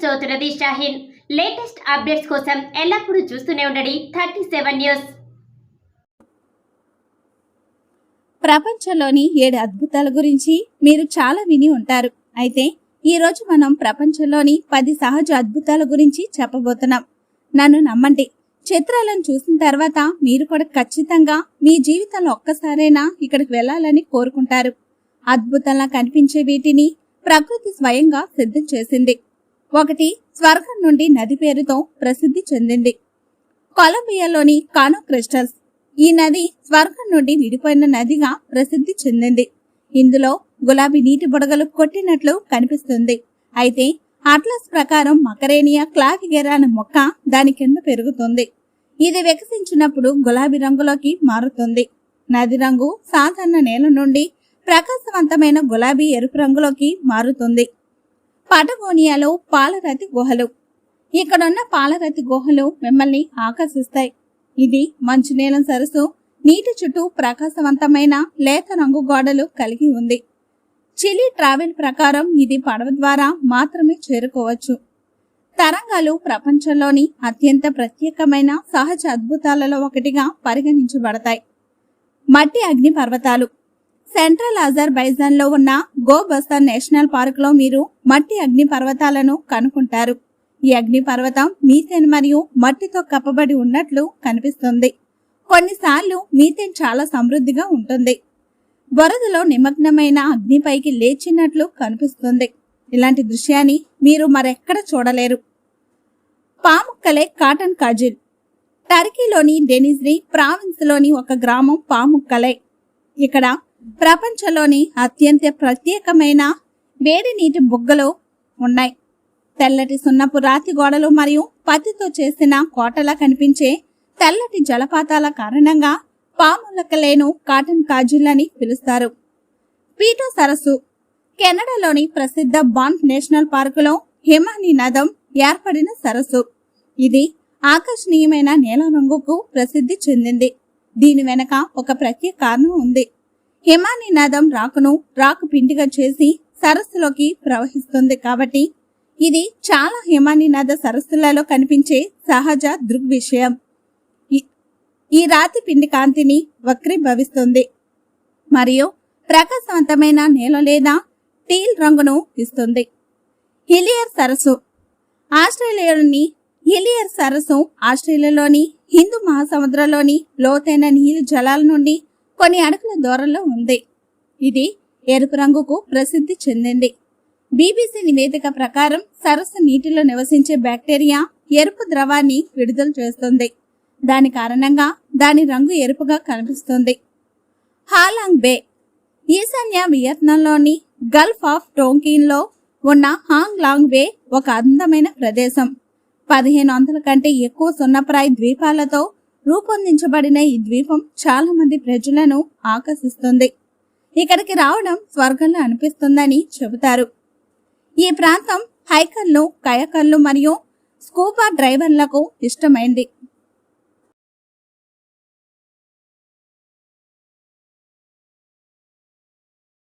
చదువుతున్నది Shaheen. Latest updates కోసం ఎల్లప్పుడూ చూస్తూనే ఉండండి 37 న్యూస్. ప్రపంచంలోని 7 అద్భుతాల గురించి మీరు చాలా విని ఉంటారు. అయితే ఈ రోజు మనం ప్రపంచంలోని 10 సహజ అద్భుతాల గురించి చెప్పబోతున్నాం. నన్ను నమ్మండి, చిత్రాలను చూసిన తర్వాత మీరు కూడా ఖచ్చితంగా మీ జీవితంలో ఒక్కసారైనా ఇక్కడికి వెళ్ళాలని కోరుకుంటారు. అద్భుతంగా కనిపించే వీటిని ప్రకృతి స్వయంగా సిద్ధం చేసింది. ఒకటి, స్వర్గం నుండి నది పేరుతో ప్రసిద్ధి చెందింది. కొలంబియాలోని కానో క్రిస్టల్స్. ఈ నది స్వర్గం నుండి విడిపోయిన నదిగా ప్రసిద్ధి చెందింది. ఇందులో గులాబీ నీటి బుడగలు కొట్టినట్లు కనిపిస్తుంది. అయితే అట్లస్ ప్రకారం మకరేనియా క్లావిగెరా అనే మొక్క దాని కింద పెరుగుతుంది. ఇది వికసించినప్పుడు గులాబీ రంగులోకి మారుతుంది. నది రంగు సాధారణ నేల నుండి ప్రకాశవంతమైన గులాబీ ఎరుపు రంగులోకి మారుతుంది. పటగోనియాలో పాలరాతి గుహలు. ఇక్కడున్న పాలరాతి గుహలు మిమ్మల్ని ఆకర్షిస్తాయి. ఇది మంచునీలం సరస్సు నీటి చుట్టూ ప్రకాశవంతమైన లేత రంగు గోడలు కలిగి ఉంది. చిలీ ట్రావెల్ ప్రకారం ఇది పడవ ద్వారా మాత్రమే చేరుకోవచ్చు. తరంగాలు ప్రపంచంలోని అత్యంత ప్రత్యేకమైన సహజ అద్భుతాలలో ఒకటిగా పరిగణించబడతాయి. మట్టి అగ్ని పర్వతాలు. సెంట్రల్ అజర్బైజాన్ లో ఉన్న గోబస్తర్ నేషనల్ పార్క్ లో మీరు మట్టి అగ్ని పర్వతాలను కనుక్కుంటారు. ఈ అగ్ని పర్వతం మీథేన్ మరియు మట్టితో కప్పబడి ఉన్నట్లు కనిపిస్తుంది. కొన్నిసార్లు మీథేన్ చాలా సమృద్ధిగా ఉంటుంది. బురదలో నిమగ్నమైన అగ్నిపైకి లేచినట్లు కనిపిస్తుంది. ఇలాంటి దృశ్యాన్ని మీరు మరెక్కడ చూడలేరు. పాముక్కలే కాటన్ కాజిల్. టర్కీలోని డెనిజ్రీ ప్రావిన్స్ లోని ఒక గ్రామం పాముక్కలే. ఇక్కడ ప్రపంచంలోని అత్యంత ప్రత్యేకమైన వేడి నీటి బుగ్గలు ఉన్నాయి. తెల్లటి సున్నపు రాతి గోడలు మరియు పత్తితో చేసిన కోటలా కనిపించే తెల్లటి జలపాతాల కారణంగా పాములకలేను కాటన్ కాజిల్ అని పిలుస్తారు. పీటో సరస్సు. కెనడాలోని ప్రసిద్ధ బాంఫ్ నేషనల్ పార్కులో హిమానీ నదం ఏర్పడిన సరస్సు. ఇది ఆకర్షణీయమైన నీలం రంగుకు ప్రసిద్ధి చెందింది. దీని వెనక ఒక ప్రత్యేక కారణం ఉంది. హిమానీ నదం రాకు పిండిగా చేసి సరస్సులోకి ప్రవహిస్తుంది కాబట్టి ఇది చాలా హిమానీ నద సరస్సులలో కనిపించే సహజ దృగ్విషయం. ఈ రాతి పిండి కాంతిని వక్రీభవిస్తుంది మరియు ప్రకాశవంతమైన నీల లేదా టీల్ రంగును ఇస్తుంది. హిలియర్ సరస్సు. ఆస్ట్రేలియాలోని హిలియర్ సరస్సు ఆస్ట్రేలియాలోని హిందూ మహాసముద్రంలోని లోతైన నీలి జలాల నుండి కొన్ని అడుగుల దూరంలో ఉంది. ఇది ఎరుపు రంగుకు ప్రసిద్ధి చెందింది. బీబీసీ నివేదిక ప్రకారం సరస్సు నీటిలో నివసించే బ్యాక్టీరియా ఎరుపు ద్రవాన్ని విడుదల చేస్తుంది. దాని కారణంగా దాని రంగు ఎరుపుగా కనిపిస్తుంది. హాలాంగ్ బే. ఈశాన్య వియత్నాంలోని గల్ఫ్ ఆఫ్ టోంకిన్ లో ఉన్న హాంగ్ లాంగ్ బే ఒక అందమైన ప్రదేశం. 1500 కంటే ఎక్కువ సున్నప్రాయ ద్వీపాలతో రూపొందించబడిన ఈ ద్వీపం చాలా మంది ప్రజలను ఆకర్షిస్తుంది. ఇక్కడికి రావడం స్వర్గంలో అనిపిస్తుందని చెబుతారు. ఈ ప్రాంతం హైకర్లు, కయకర్లు మరియు స్కూబా డ్రైవర్లకు ఇష్టమైంది.